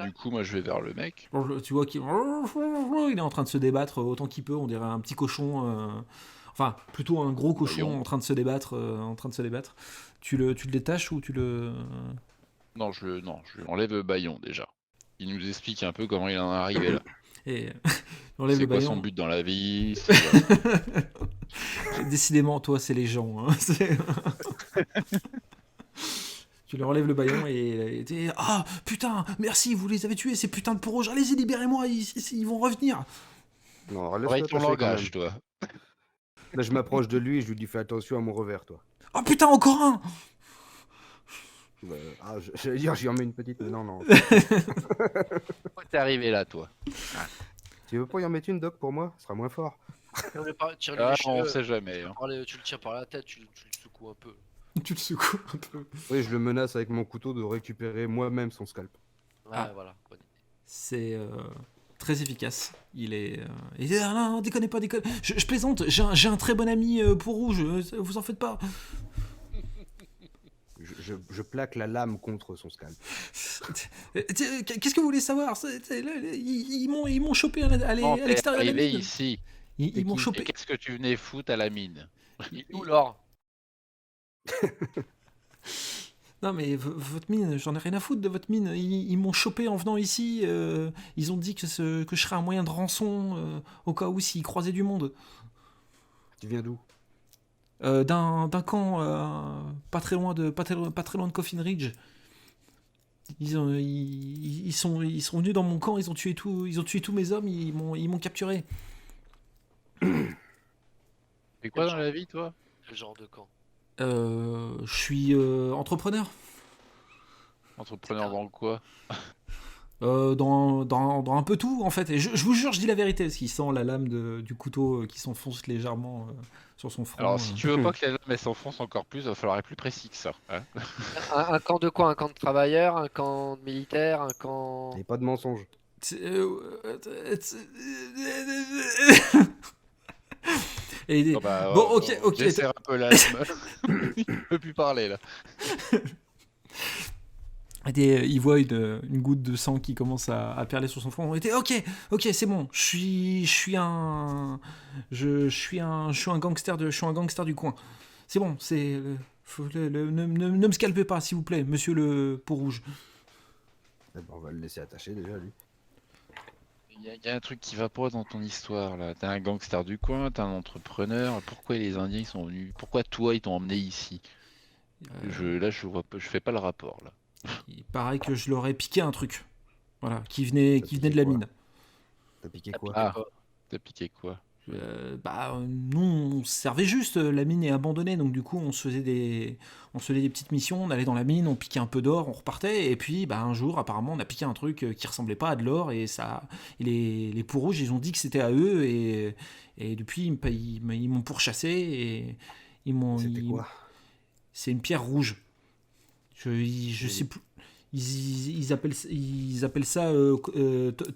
Du coup, moi, je vais vers le mec. Tu vois qu'il il est en train de se débattre autant qu'il peut. On dirait un petit cochon. Enfin, plutôt un gros cochon Voyons. en train de se débattre. Tu le détaches ou tu le. Non, je lui enlève le baillon déjà. Il nous explique un peu comment il en est arrivé là. Et il enlève le C'est quoi son baillon. but dans la vie, c'est voilà. Décidément, toi, c'est les gens. Hein. Tu leur enlèves le baillon et ah putain, merci, vous les avez tués, ces putains de peaux rouges. Allez-y, libérez-moi, ils vont revenir. Non, alors Travaille laisse-le ton attacher quand même. langage, toi. Là, je m'approche de lui et je lui dis fais attention à mon revers, toi. Oh putain, encore un. J'allais dire, j'y en mets une petite, mais non, non. Pourquoi t'es arrivé là, toi? Tu veux pas y en mettre une, Doc, pour moi? Ce sera moins fort. Tire-lui Ah, les on cheveux. sait jamais. Hein. Tu le tires par la tête, tu le secoues un peu. Tu le secoues un peu. Oui, je le menace avec mon couteau de récupérer moi-même son scalp. Ouais, Ah. voilà. Bonne idée. C'est très efficace. Il dit ah non, déconnez pas, déconnez. Je plaisante, j'ai un très bon ami pour rouge, vous en faites pas. Je plaque la lame contre son scalp. Qu'est-ce que vous voulez savoir? Ils m'ont chopé à Quand t'es l'extérieur de la arrivé mine. ici, Ils m'ont et chopé. qu'est-ce que tu venais foutre à la mine? Il est où l'or? Non mais votre mine, j'en ai rien à foutre de votre mine. Ils m'ont chopé en venant ici. Ils ont dit que je serais un moyen de rançon au cas où s'ils croisaient du monde. Tu viens d'où? D'un camp pas très loin de Coffin Ridge. Ils sont venus dans mon camp, ils ont tué tous mes hommes, ils m'ont capturé. Fais quoi dans la vie, toi? Quel genre de camp? Je suis entrepreneur. Entrepreneur dans quoi? Dans un peu tout en fait. Et je vous jure, je dis la vérité parce qu'il sent la lame du couteau qui s'enfonce légèrement sur son front. Alors, si tu veux pas que la lame elle s'enfonce encore plus, il va falloir être plus précis que ça. Hein. Un camp de quoi? Un camp de travailleurs? Un camp de militaires? Un camp... Et pas de mensonge. Et, Oh bah, bon, ok. Desserre un peu la lame. Il peut plus parler là. Il voit une goutte de sang qui commence à perler sur son front. Ok, c'est bon. Je suis un gangster je suis un gangster du coin. C'est bon, ne me scalpez pas, s'il vous plaît, monsieur le peau rouge. Eh ben, on va le laisser attacher déjà, lui. Il y a un truc qui va pas dans ton histoire là. T'es un gangster du coin, t'es un entrepreneur. Pourquoi les Indiens ils sont venus? Pourquoi toi ils t'ont emmené ici? Là je vois pas, je fais pas le rapport là. Il paraît que je leur ai piqué un truc. Voilà, qui venait de la mine. T'as piqué quoi? Ah, t'as piqué quoi? Nous, on servait juste. La mine est abandonnée, donc du coup, on se faisait des petites missions. On allait dans la mine, on piquait un peu d'or, on repartait. Et puis, un jour, apparemment, on a piqué un truc qui ressemblait pas à de l'or. Et les peaux rouges, ils ont dit que c'était à eux. Et depuis, ils m'ont pourchassé. Et C'était quoi? C'est une pierre rouge. Je sais plus. Ils appellent ça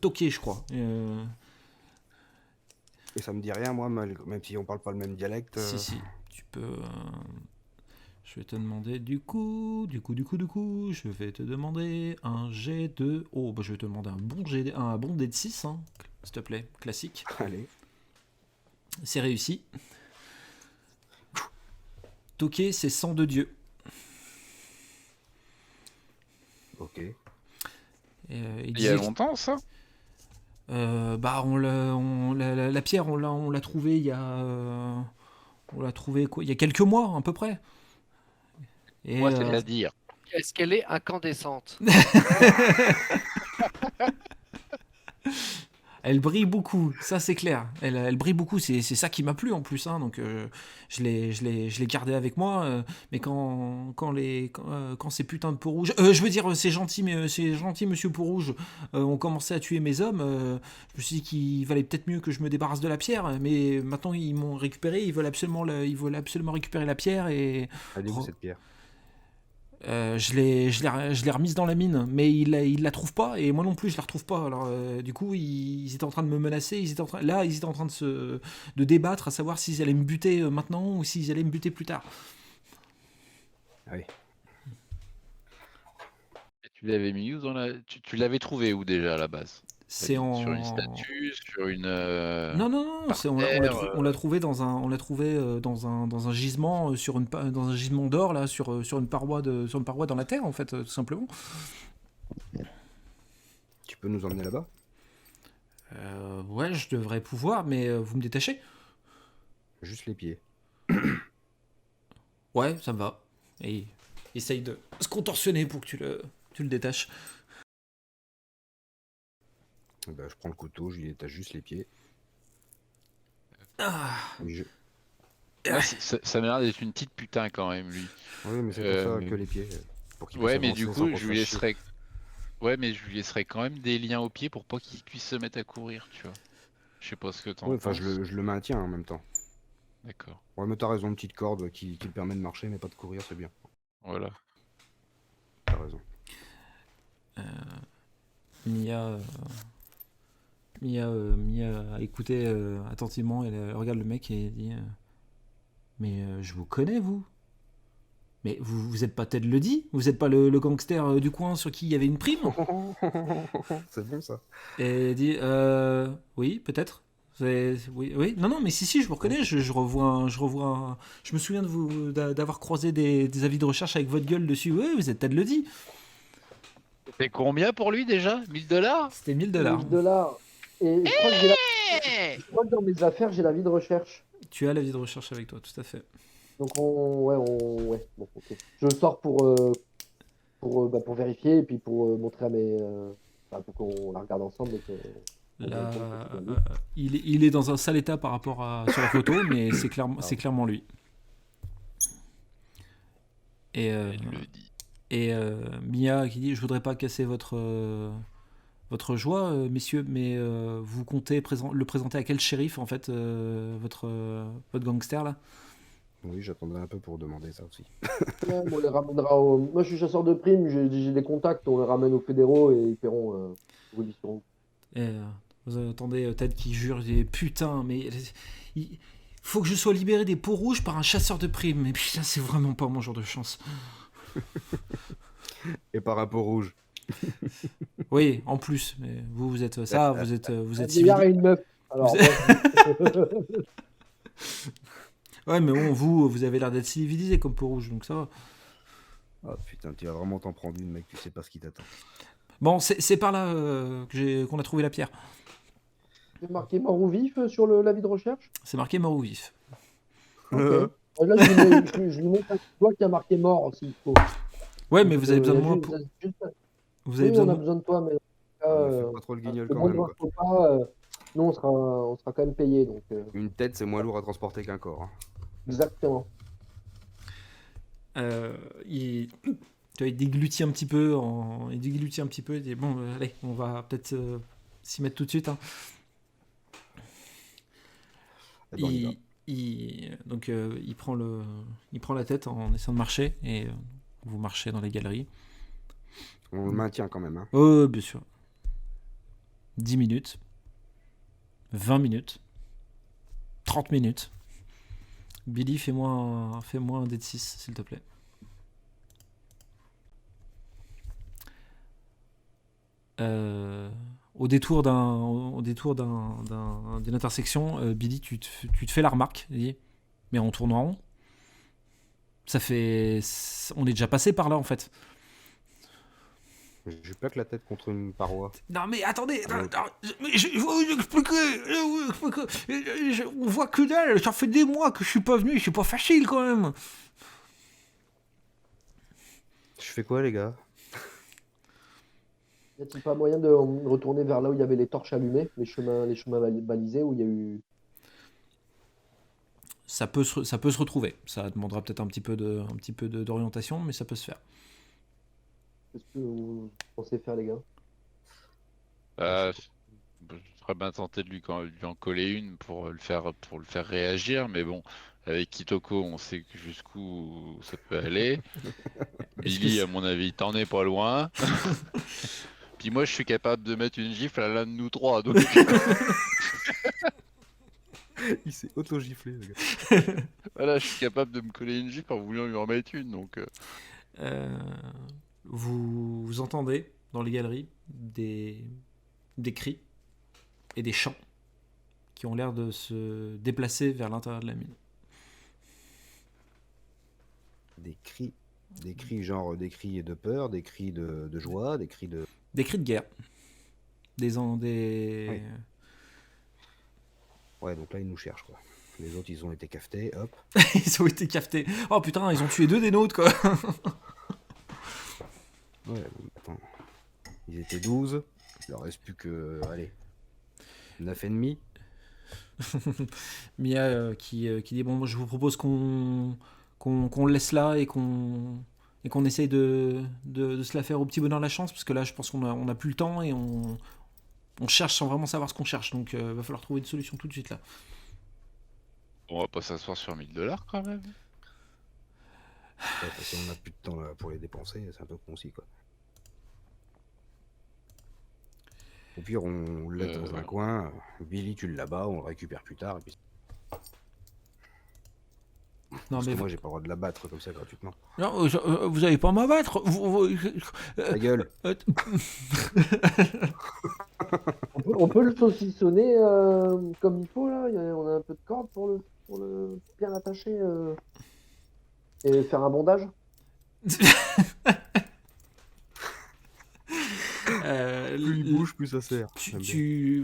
toqué, je crois. Et ça me dit rien, moi, même si on parle pas le même dialecte. Si, tu peux. Je vais te demander du coup, je vais te demander un jet de. Oh, je vais te demander un bon dé de 6, hein, s'il te plaît, classique. Allez. C'est réussi. Toqué, c'est sang de Dieu. Ok. Il y a longtemps ça? La pierre, on l'a trouvée il y a. On l'a trouvée quoi? Il y a quelques mois, à peu près. Et, Moi, c'est-à-dire. Est-ce qu'elle est incandescente? Elle brille beaucoup, ça c'est clair. Elle brille beaucoup, c'est ça qui m'a plu en plus. Hein, donc je l'ai gardée avec moi. Mais quand ces putains de peaux rouges, je veux dire, ces gentils monsieur peau rouge ont commencé à tuer mes hommes, je me suis dit qu'il valait peut-être mieux que je me débarrasse de la pierre. Mais maintenant ils m'ont récupéré, ils veulent absolument récupérer la pierre et. Elle est où cette pierre? Je l'ai remise dans la mine, mais il la trouve pas et moi non plus je la retrouve pas. Alors du coup ils étaient en train de me menacer, ils étaient en train de débattre à savoir s'ils allaient me buter maintenant ou s'ils allaient me buter plus tard. Oui. Tu l'avais mis où tu l'avais trouvé où déjà à la base? C'est Sur une en. statue, sur une Non, non, non, par on l'a terre. on l'a trouvé dans un gisement dans un gisement d'or là sur une paroi dans la terre en fait tout simplement. Tu peux nous emmener là-bas? Ouais, je devrais pouvoir, mais vous me détachez? Juste les pieds. Ouais, ça me va. Et essaye de se contorsionner pour que tu le détaches. Bah, je prends le couteau, je lui détache juste les pieds. Ah, Et je- Moi, ça m'a l'air d'être une petite putain quand même, lui. Oui, mais c'est pour ça que les pieds. Pour qu'il puisse Ouais, mais du avancer sans coup, qu'on se je lui fasse chier. laisserai. Ouais, mais je lui laisserai quand même des liens aux pieds pour pas qu'il puisse se mettre à courir, tu vois. Je sais pas ce que t'en Ouais, enfin, penses. je le maintiens en même temps. D'accord. Ouais, mais t'as raison, une petite corde qui te permet de marcher, mais pas de courir, c'est bien. Voilà. T'as raison. Mia, Mia a écouté attentivement, elle regarde le mec et dit mais je vous connais, vous? Mais vous êtes pas Ted Ledy? Vous êtes pas le gangster du coin sur qui il y avait une prime? C'est bon ça. Et elle dit oui, peut-être. Oui, oui, non, non, mais si, je vous reconnais, je me souviens de vous d'avoir croisé des avis de recherche avec votre gueule dessus. Oui, vous êtes Ted Ledy. C'était combien pour lui déjà? 1000 $? C'était 1000 1000 dollars. dollars. Et je crois que dans mes affaires, j'ai l'avis de recherche. Tu as l'avis de recherche avec toi, tout à fait. Donc ouais, bon, ok. Je le sors pour vérifier et puis pour montrer à pour qu'on la regarde ensemble. Et Là, il est dans un sale état par rapport sur la photo, mais c'est clairement lui. Et, Il le dit. Mia qui dit je voudrais pas casser votre joie, messieurs, mais vous comptez le présenter à quel shérif en fait votre gangster là? Oui, j'attendrai un peu pour demander ça aussi. ouais, on les ramènera Moi, je suis chasseur de primes, j'ai des contacts, on les ramène aux fédéraux et ils paieront où ils seront. Et, vous entendez Ted qui jure, il dit, putain, mais il faut que je sois libéré des peaux rouges par un chasseur de primes. Mais putain, c'est vraiment pas mon genre de chance. Et par un pot rouge. Oui, en plus, mais vous êtes ça, vous êtes Un vieillard et une meuf. Alors, Ouais, mais bon, vous avez l'air d'être civilisé comme peau rouge, donc ça va. Ah putain, tu vas vraiment t'en prendre une, mec, tu sais pas ce qui t'attend. Bon, c'est par là qu'on a trouvé la pierre. c'est marqué mort ou vif sur l'avis de recherche. C'est marqué mort ou vif. Ok. Là, je lui montre un doigt qui a marqué mort s'il faut. Ouais, mais vous avez besoin de il y a moi vous avez Oui, besoin on de a moi. besoin de toi, mais Fais pas trop le guignol le quand bon même, noir quoi. faut pas, nous, on sera quand même payé. Donc, Une tête, c'est moins lourd à transporter qu'un corps. Hein. exactement. Il tu vois, il déglutit un petit peu, il dit bon, allez, on va peut-être s'y mettre tout de suite. Hein. Eh ben, on y va. Donc il prend la tête en essayant de marcher et vous marchez dans les galeries. On le maintient quand même. Hein. Oh, bien sûr. 10 minutes, 20 minutes, 30 minutes. Billy, fais-moi un dé de 6, s'il te plaît. Au détour d'une intersection, Billy, tu te fais la remarque, il dit, mais en tournant en rond. On est déjà passé par là en fait. Je plaque la tête contre une paroi. Non mais attendez, je vais vous expliquer. On voit que dalle, ça fait des mois que je suis pas venu, c'est pas facile quand même. Je fais quoi, les gars? Y a-t-il pas moyen de retourner vers là où il y avait les torches allumées, les chemins balisés, où il y a eu. Ça peut se retrouver. Ça demandera peut-être un petit peu d'orientation, mais ça peut se faire. Qu'est-ce que vous pensez faire, les gars? Je serais bien tenté de lui en coller une pour le faire réagir, mais bon, avec Kitoko, on sait jusqu'où ça peut aller. Billy, à mon avis, t'en es pas loin. Puis moi, je suis capable de mettre une gifle à l'un de nous trois. Donc... Il s'est auto-giflé, le gars. voilà, je suis capable de me coller une gifle en voulant lui en mettre une. Donc, vous entendez dans les galeries des cris et des chants qui ont l'air de se déplacer vers l'intérieur de la mine. Des cris genre des cris de peur, des cris de joie, des cris de... Des cris de guerre. Des... Oui. Ouais, donc là, ils nous cherchent, quoi. Les autres, ils ont été cafetés, hop. Ils ont été cafetés. Oh putain, ils ont tué 2 des nôtres, quoi. Ouais, attends. Ils étaient 12. Il leur reste plus que, allez, 9 ennemis. Mia qui dit bon, moi, je vous propose qu'on le laisse là et qu'on essaye de se la faire au petit bonheur la chance, parce que là, je pense qu'on a plus le temps et on cherche sans vraiment savoir ce qu'on cherche, donc va falloir trouver une solution tout de suite là. On va pas s'asseoir sur 1000 $ quand même. Ouais, parce qu'on a plus de temps là, pour les dépenser, c'est un peu concis, quoi. Au pire, on le laisse dans un coin. Billy, tu l'abats, on le récupère plus tard. Et puis... Non, Parce mais que moi, j'ai pas le droit de l'abattre comme ça gratuitement. non, vous allez pas m'abattre. Ta gueule. On peut le saucissonner comme il faut, là. On a un peu de corde pour le bien l'attacher et faire un bondage. Plus il bouge, plus ça sert.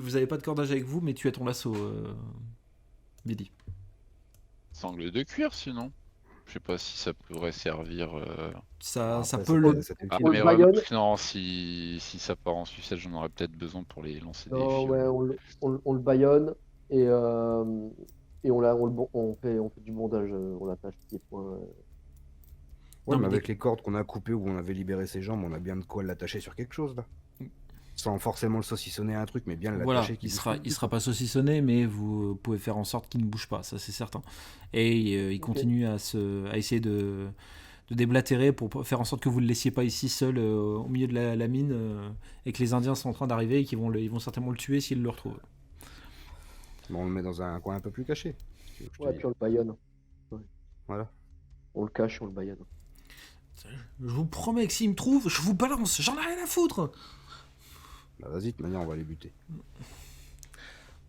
Vous avez pas de cordage avec vous, mais tu as ton lasso, Billy. Sangle de cuir sinon. Je sais pas si ça pourrait servir. Ça Après, peut le. Ah, On le mais baïonne. non, si ça part en sucette, j'en aurais peut-être besoin pour les lancer des Non, fioles. ouais, on le baïonne et on fait du bondage. On l'attache pieds poings. Ouais, Non, mais mais avec les cordes qu'on a coupées où on avait libéré ses jambes, on a bien de quoi l'attacher sur quelque chose, là. Sans forcément le saucissonner à un truc, mais bien l'attacher. Voilà, qu'il il sera pas saucissonné, mais vous pouvez faire en sorte qu'il ne bouge pas, ça c'est certain. Et il continue à essayer de déblatérer pour faire en sorte que vous ne le laissiez pas ici seul au milieu de la mine et que les Indiens sont en train d'arriver et qu'ils ils vont certainement le tuer s'ils le retrouvent. Bon, on le met dans un coin un peu plus caché. si tu veux que je te Ouais, dise. puis on le baïonne. Ouais. Voilà. On le cache et on le baïonne. Je vous promets que s'ils me trouvent, je vous balance, j'en ai rien à foutre. Bah vas-y, de toute manière, on va les buter.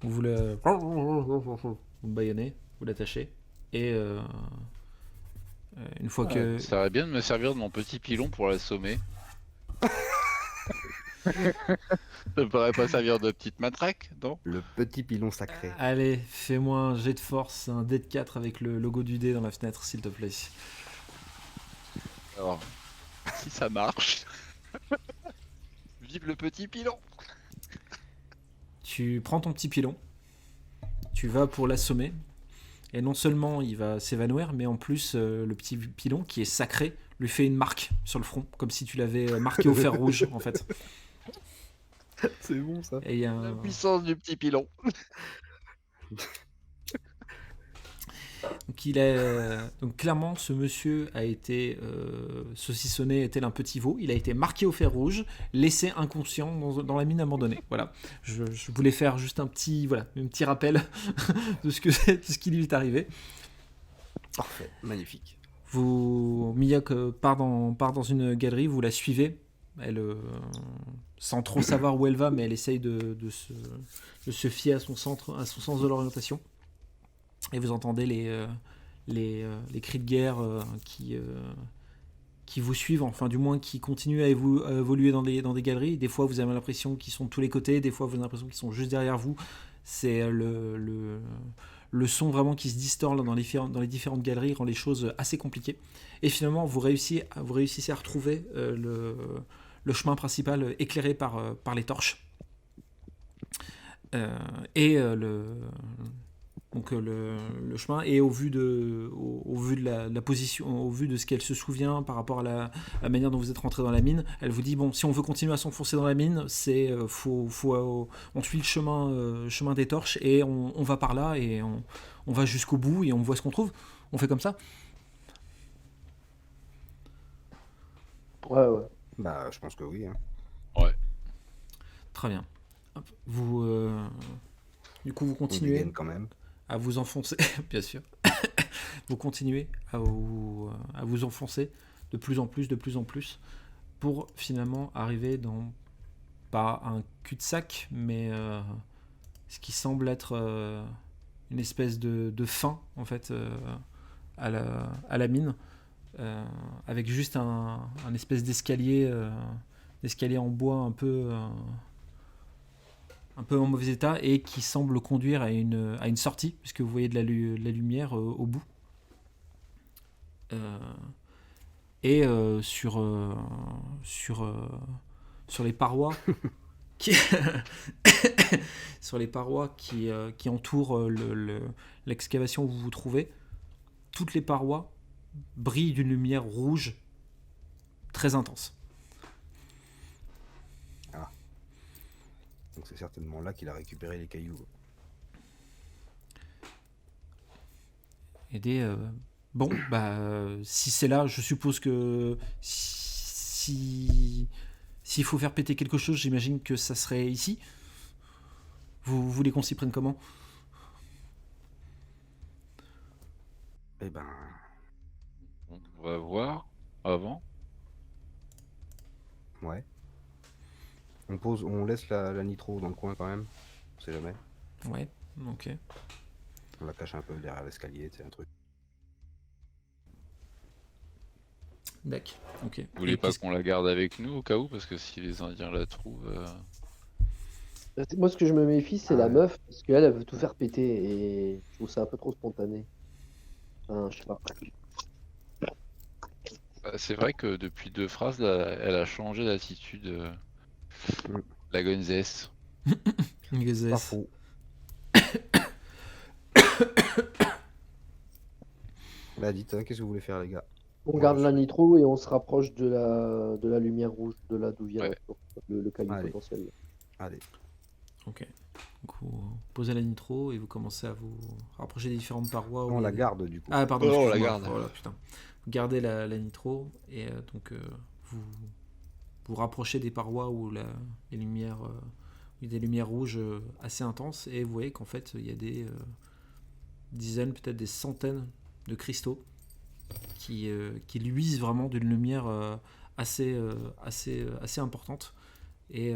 Vous le baïonnez, vous l'attachez, et une fois que... Ça aurait bien de me servir de mon petit pilon pour l'assommer. Ça ne pourrait pas servir de petite matraque, non? Le petit pilon sacré. Allez, fais-moi un jet de force, un dé de 4 avec le logo du dé dans la fenêtre, s'il te plaît. Alors, si ça marche. Vive le petit pilon! Tu prends ton petit pilon, tu vas pour l'assommer, et non seulement il va s'évanouir, mais en plus le petit pilon, qui est sacré, lui fait une marque sur le front, comme si tu l'avais marqué au fer rouge, en fait. C'est bon, ça. Et il y a La puissance du petit pilon. Donc clairement, ce monsieur a été saucissonné tel un petit veau. Il a été marqué au fer rouge, laissé inconscient dans la mine abandonnée. Voilà. Je voulais faire juste un petit rappel de ce qui lui est arrivé. Parfait, magnifique. Miyak part dans une galerie, vous la suivez. Elle, sans trop savoir où elle va, mais elle essaye de se fier à son sens de l'orientation. Et vous entendez les cris de guerre qui vous suivent, enfin du moins qui continuent à évoluer dans des galeries. Des fois vous avez l'impression qu'ils sont de tous les côtés, des fois vous avez l'impression qu'ils sont juste derrière vous. C'est le son vraiment qui se distord là, dans les différentes galeries rend les choses assez compliquées. Et finalement vous réussissez à retrouver le chemin principal éclairé par les torches. Donc le chemin, et au vu de la position, au vu de ce qu'elle se souvient par rapport à la manière dont vous êtes rentré dans la mine, elle vous dit bon, si on veut continuer à s'enfoncer dans la mine, on suit le chemin des torches et on va par là et on va jusqu'au bout et on voit ce qu'on trouve. On fait comme ça. Ouais. Bah, je pense que oui. Hein. Très bien. Hop. Du coup, vous On continuez dégaine quand même. à vous enfoncer, bien sûr. Vous continuez à vous enfoncer de plus en plus, pour finalement arriver dans, pas un cul-de-sac, mais ce qui semble être une espèce de fin, en fait, à la mine, avec juste un espèce d'escalier en bois un peu en mauvais état, et qui semble conduire à une sortie, puisque vous voyez de la lumière au bout. Et sur les parois qui sur les parois qui entourent l'excavation où vous vous trouvez, toutes les parois brillent d'une lumière rouge très intense. Donc c'est certainement là qu'il a récupéré les cailloux. Et bon, si c'est là, je suppose que s'il faut faire péter quelque chose, j'imagine que ça serait ici. Vous voulez qu'on s'y prenne comment? Eh ben, On va voir avant. ouais. On laisse la nitro dans le coin quand même. On sait jamais. Ouais, ok. On la cache un peu derrière l'escalier, c'est un truc. D'accord, ok. Vous voulez pas qu'on la garde avec nous au cas où, parce que si les Indiens la trouvent, Moi, ce que je me méfie, c'est la Ouais. meuf, parce qu'elle, elle veut tout faire péter, et je trouve ça un peu trop spontané. Enfin, je sais pas. c'est vrai que depuis 2 phrases, là, elle a changé d'attitude, Mm. la gonzesse. Pas faux. Bah dites, qu'est-ce que vous voulez faire les gars? On garde la nitro et on se rapproche de la lumière rouge, de là d'où vient Ouais. le caillou Allez. potentiel. Allez. Ok. Donc vous posez la nitro et vous commencez à vous rapprocher des différentes parois. On la garde du coup. Ah pardon, Oh, on la excuse-moi. garde. Voilà, putain. Vous gardez la nitro et donc vous vous rapprochez des parois où les lumières, où il y a des lumières rouges assez intenses, et vous voyez qu'en fait il y a des dizaines, peut-être des centaines de cristaux qui luisent vraiment d'une lumière assez importante. Et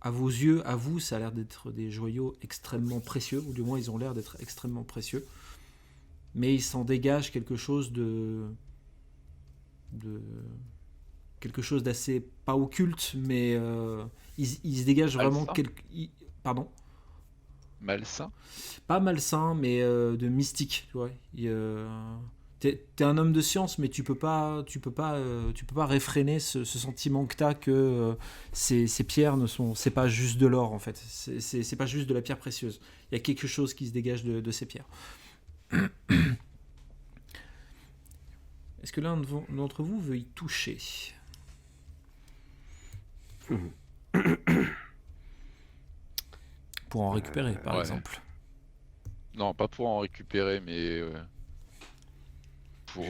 à vos yeux, à vous, ça a l'air d'être des joyaux extrêmement précieux, ou du moins ils ont l'air d'être extrêmement précieux. Mais il s'en dégage quelque chose quelque chose d'assez, pas occulte, mais il se dégage vraiment Malsain. pardon, Malsain. pas malsain, mais de mystique, tu vois. T'es un homme de science, mais tu peux pas réfréner ce sentiment que t'as que ces pierres c'est pas juste de l'or en fait. C'est pas juste de la pierre précieuse. Il y a quelque chose qui se dégage de ces pierres. Est-ce que l'un d'entre vous veut y toucher? Pour en récupérer, par ouais. exemple. Non, pas pour en récupérer, mais pour.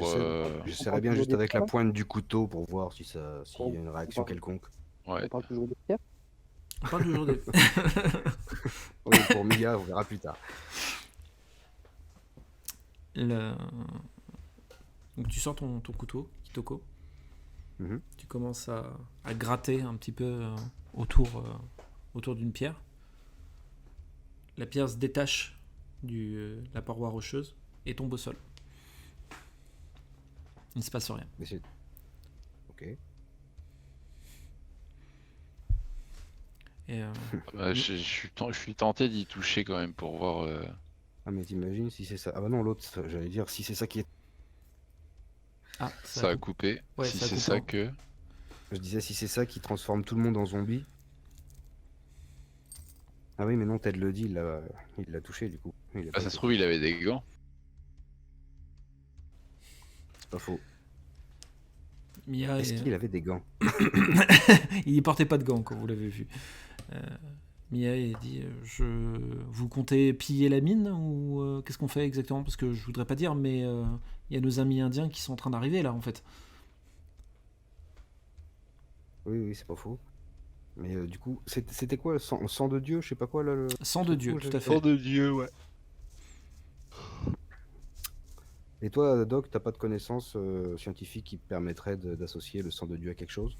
J'essaierais bien juste avec la pointe du couteau pour voir s'il y a une réaction quelconque. Ouais. On parle toujours de pierre. On parle toujours de... Oui, pour Mia, on verra plus tard. Donc tu sors ton couteau, Kitoko. Mhm. Tu commences à gratter un petit peu autour d'une pierre. La pierre se détache de la paroi rocheuse et tombe au sol. Il ne se passe rien. Mais c'est... Ok. Et, Bah, je suis tenté d'y toucher quand même pour voir. Ah mais t'imagines si c'est ça. Ah bah non, l'autre, j'allais dire si c'est ça qui est... ah, Ça a coupé. Ouais, Si ça a c'est coupé, ça hein. que. Je disais si c'est ça qui transforme tout le monde en zombie. Ah oui mais non, Ted le dit, il l'a touché du coup. Il a Ah, pas ça été se trouve, il avait des gants. C'est pas faux. Mia Est-ce qu'il avait des gants? il ne portait pas de gants quand vous l'avez vu. Mia dit vous comptez piller la mine ou qu'est-ce qu'on fait exactement? Parce que je voudrais pas dire, mais il y a nos amis indiens qui sont en train d'arriver là en fait. Oui, c'est pas faux. Mais du coup, c'était quoi le sang de Dieu? Je sais pas quoi là. Sang de Dieu, rouge, tout à j'avais fait. de Dieu, ouais. Et toi, Doc, t'as pas de connaissances scientifiques qui te permettraient d'associer le sang de Dieu à quelque chose?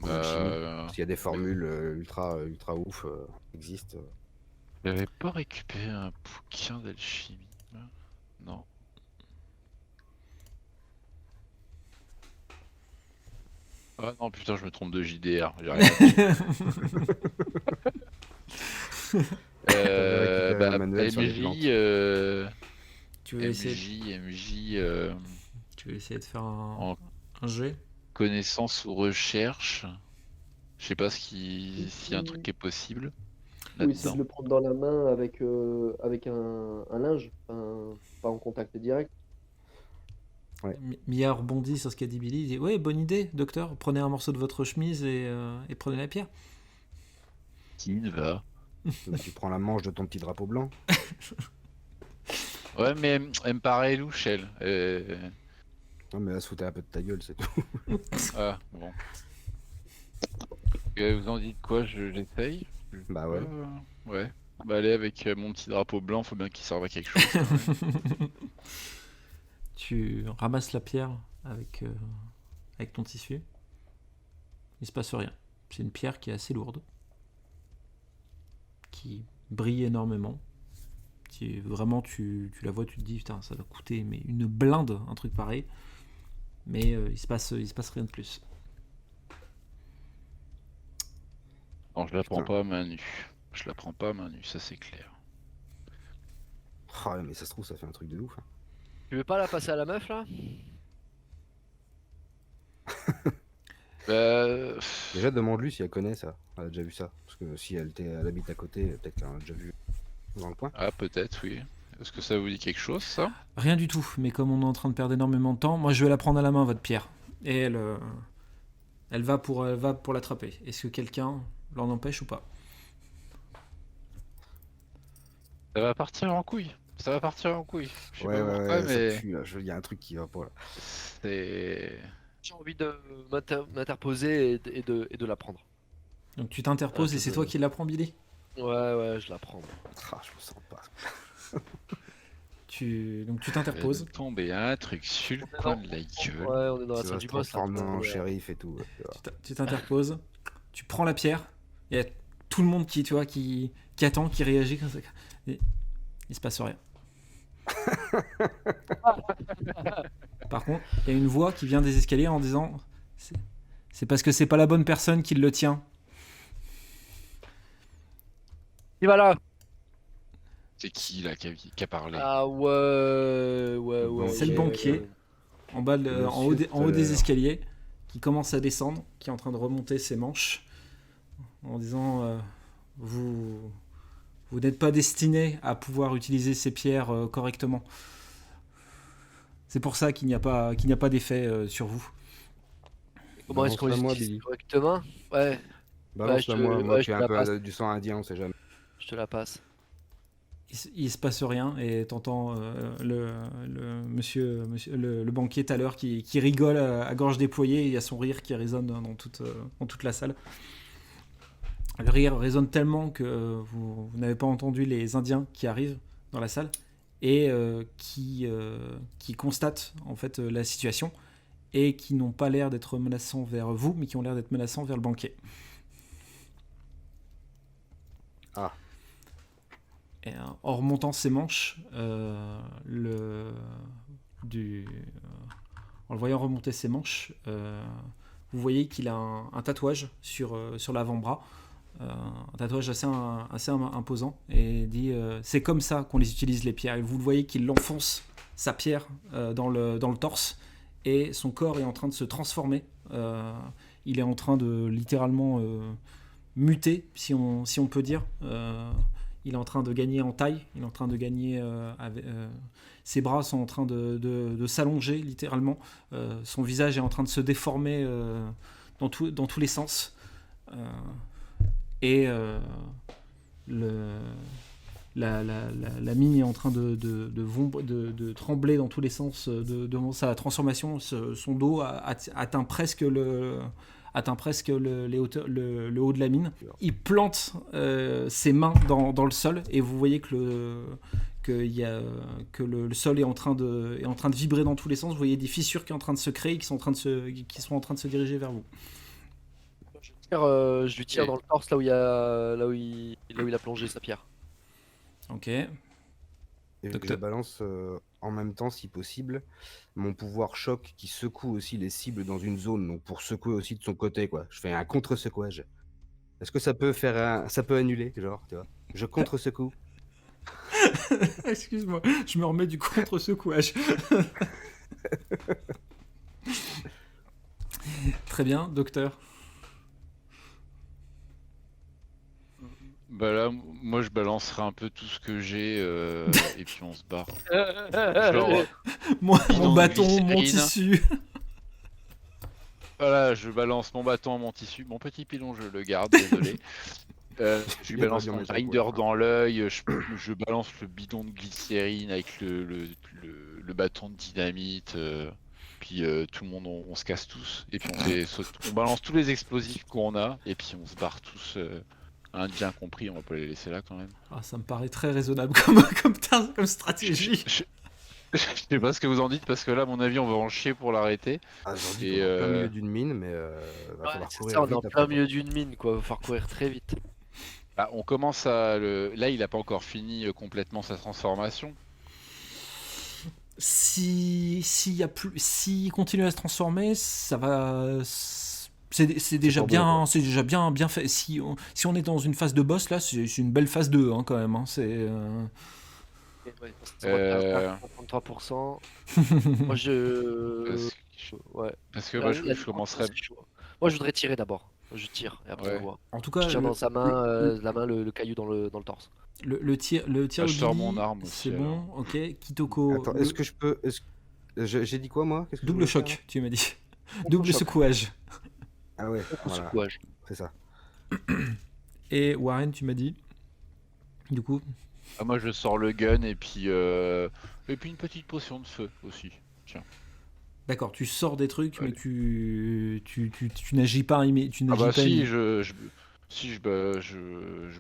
En alchimie? Bah, Parce qu'il y a des formules ultra ouf qui existent. j'avais pas récupéré un bouquin d'alchimie, là. Non. Ah non, putain, je me trompe de JDR. J'ai rien. T'avais récupéré un manuel sur les plantes. MJ, Tu veux essayer, tu veux essayer de faire en un jet? connaissance ou recherche. Je sais pas s'il y a un truc qui est possible Ou essayer de là-dedans. le prendre dans la main avec un linge, enfin, pas en contact direct. Mia rebondit sur ce qu'a dit Billy. Il dit ouais, bonne idée, docteur. Prenez un morceau de votre chemise et prenez la pierre. Qui va? Bah, tu prends la manche de ton petit drapeau blanc. Ouais, mais elle me paraît louche, elle. Non, mais là, se foutait un peu de ta gueule, c'est tout. Ah, bon. Vous en dites quoi? J'essaye? Bah ouais. Ouais. Bah allez, avec mon petit drapeau blanc, faut bien qu'il serve à quelque chose, quand même. Tu ramasses la pierre avec ton tissu. Il se passe rien. C'est une pierre qui est assez lourde, qui brille énormément. Vraiment, tu la vois, tu te dis, putain, ça va coûter mais une blinde, un truc pareil. Mais il se passe rien de plus. Non, je la prends Putain. pas à main nue. Je la prends pas à main nue, ça c'est clair. Ah, mais ça se trouve, ça fait un truc de ouf. Hein. Tu veux pas la passer à la meuf là? Bah, Déjà, demande-lui si elle connaît ça. Elle a déjà vu ça. Parce que si elle habite à côté, peut-être qu'elle en a déjà vu dans le coin. ah, peut-être, oui. Est-ce que ça vous dit quelque chose, ça? Rien du tout, mais comme on est en train de perdre énormément de temps, moi je vais la prendre à la main, votre pierre. Et elle va pour l'attraper. Est-ce que quelqu'un l'en empêche ou pas? Ça va partir en couille. Ça va partir en couille. Je sais Ouais, pas ouais, pourquoi, ouais, mais ça pue, là. Il y a un truc qui va pas là. c'est... J'ai envie de m'interposer et de la prendre. Donc tu t'interposes Ah, et c'est je- toi qui la prends, Billy. Ouais, je la prends. Ah, je me sens pas. Donc tu Elle t'interposes. nous tomber un truc sur le coin de la gueule. Ouais, on est dans la Ça salle va du se boss. là. transformer en Ouais. shérif et tout. Ouais, tu vois. Tu t'interposes. Tu prends la pierre. Il y a tout le monde qui, tu vois, qui attend, qui réagit comme ça. Et il se passe rien. Par contre, il y a une voix qui vient des escaliers en disant c'est parce que c'est pas la bonne personne qui le tient. Qui va là? C'est qui là qui a parlé? Ah ouais. C'est le ok. banquier. En bas, Monsieur en haut tout à des l'heure. escaliers, qui commence à descendre, qui est en train de remonter ses manches, en disant vous n'êtes pas destiné à pouvoir utiliser ces pierres correctement. C'est pour ça qu'il n'y a pas d'effet sur vous. Comment est-ce qu'on les Balance-la-moi, utilise Billy. correctement? Ouais, Balance-la je te- moi, moi ouais, qui je ai te un la peu passe. du sang indien, on sait jamais. je te la passe. Il se passe rien et t'entends le banquier tout à l'heure qui rigole à gorge déployée et il y a son rire qui résonne dans toute la salle. Le rire résonne tellement que vous n'avez pas entendu les Indiens qui arrivent dans la salle et qui constatent en fait la situation et qui n'ont pas l'air d'être menaçants vers vous, mais qui ont l'air d'être menaçants vers le banquier. Ah. Et, en remontant ses manches, en le voyant remonter ses manches, vous voyez qu'il a un tatouage sur l'avant-bras. Un tatouage assez imposant et dit c'est comme ça qu'on les utilise les pierres et vous le voyez qu'il enfonce sa pierre dans le torse et son corps est en train de se transformer, il est en train de littéralement muter si on peut dire, il est en train de gagner en taille, il est en train de gagner ses bras sont en train de s'allonger littéralement, son visage est en train de se déformer dans tous les sens, et la mine est en train de trembler dans tous les sens devant sa transformation. Son dos atteint presque le haut de la mine. Il plante ses mains dans le sol et vous voyez que que le sol est en train de vibrer dans tous les sens. Vous voyez des fissures qui sont en train de se créer, qui sont en train de se diriger vers vous. Je lui tire Et- dans le torse là où il a plongé sa pierre. Ok. Et je Docteur. balance en même temps, si possible, mon pouvoir choc qui secoue aussi les cibles dans une zone, donc pour secouer aussi de son côté, quoi. Je fais un contre-secouage. Est-ce que ça peut ça peut annuler, genre, tu vois? Je contre-secoue. Excuse-moi, je me remets du contre-secouage. Très bien, docteur. Bah là, moi je balancerai un peu tout ce que j'ai et puis on se barre. Euh, Genre, Mon Bidon de bâton, mon glycérine. tissu. voilà, je balance mon bâton, mon tissu, mon petit pilon, je le garde, désolé. Je lui Il y a balance pas mon bien grinder méchant, dans l'œil, je balance le bidon de glycérine avec le bâton de dynamite, puis tout le monde, on se casse tous, et puis on balance tous les explosifs qu'on a, et puis on se barre tous, indiens compris, on va pas les laisser là quand même. Ah, ça me paraît très raisonnable comme stratégie. Je sais pas ce que vous en dites, parce que là, à mon avis, on va en chier pour l'arrêter. Ah, j'en dis Et, qu'on est en plein milieu d'une mine, mais va Ouais, falloir c'est courir ça, on est vite en après, plein quoi. milieu d'une mine, quoi. Va falloir courir très vite. Bah, on commence à là, il a pas encore fini complètement sa transformation. S'il continue à se transformer, ça va. C'est déjà pas bon, quoi. c'est déjà bien fait. Si on est dans une phase de boss là, c'est une belle phase 2 hein, quand même. Hein. Et ouais, Euh, 33%. Moi, Ouais. parce que moi, je commencerais. C'est chaud. Moi, je voudrais tirer d'abord. Je tire et après Ouais. on voit. En tout cas, Je tire dans sa main, la main, le caillou dans le torse. le tir Ah, au je sors Billy, mon arme c'est aussi, bon. alors. Ok, Kitoko. Attends, est-ce que je peux. J'ai dit quoi, moi? Qu'est-ce que je Double voulais faire, choc, là tu m'as dit. Double choc. secouage. Ah ouais, Au voilà, secouage. c'est ça. Et Warren, tu m'as dit. Du coup, Ah, moi, je sors le gun et puis une petite potion de feu aussi. Tiens. d'accord, tu sors des trucs, mais Ouais. tu n'agis pas, tu Ah n'agis bah pas si, immé- je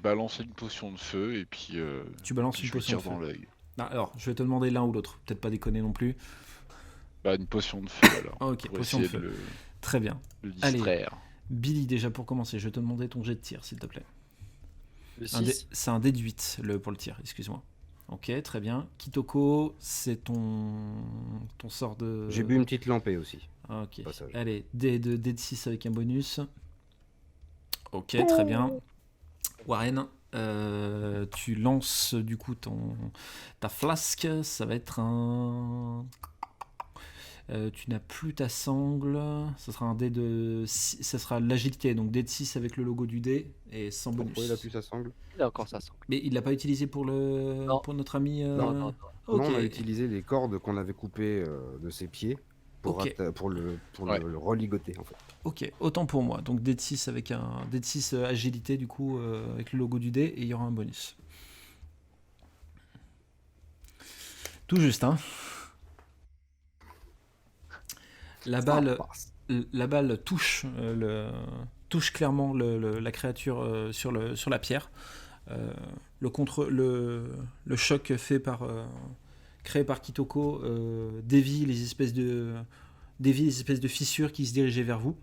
balance une potion de feu et puis Tu balances puis une je lui potion tire de dans feu. l'œil. Ah, alors, je vais te demander l'un ou l'autre. Peut-être pas déconner non plus. Bah, une potion de feu alors. Ah, ok, Pour potion de essayer feu. Très bien. le Allez. distraire. Billy, déjà pour commencer, je vais te demander ton jet de tir, s'il te plaît. Le Un dé- 6. C'est un dé de 8 pour le tir, excuse-moi. Ok, très bien. Kitoko, c'est ton sort de. J'ai bu une petite lampée aussi. Ok. Passage. Allez, dé de 6 avec un bonus. Ok, très bien. Warren, tu lances du coup ta flasque. Ça va être un. Tu n'as plus ta sangle. Ça sera un dé de. Ça sera l'agilité, donc dé de 6 avec le logo du dé et sans bonus. Pourquoi il a plus sa sangle? Il a encore ça. Mais il l'a pas utilisé pour Non. pour notre ami. Non. Ok. Non, on a utilisé les cordes qu'on avait coupées de ses pieds pour, Ok. pour Ouais. le religoter, en fait. Ok, autant pour moi. Donc dé de 6 avec un dé de 6 agilité du coup avec le logo du dé et il y aura un bonus. Tout juste, hein. La balle, Ça passe. la balle touche clairement la créature sur la pierre. Le choc créé par Kitoko dévie les espèces de fissures qui se dirigeaient vers vous.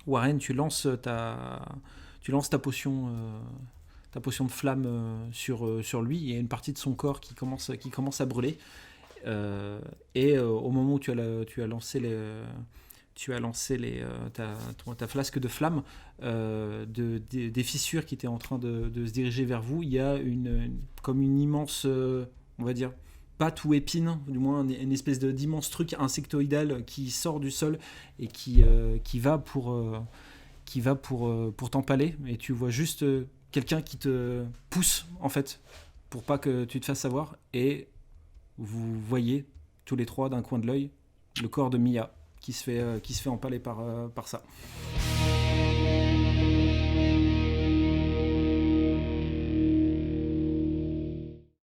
Warren, tu lances ta potion de flamme sur lui. Il y a une partie de son corps qui commence à brûler. Au moment où tu as lancé ta flasque de flamme, des fissures qui étaient en train de se diriger vers vous, il y a comme une immense, on va dire, patte ou épine, du moins une espèce d'immense truc insectoïdal qui sort du sol et qui va pour t'empaler. Et tu vois juste quelqu'un qui te pousse, en fait, pour pas que tu te fasses savoir. Et vous voyez tous les trois d'un coin de l'œil le corps de Mia qui se fait empaler par ça.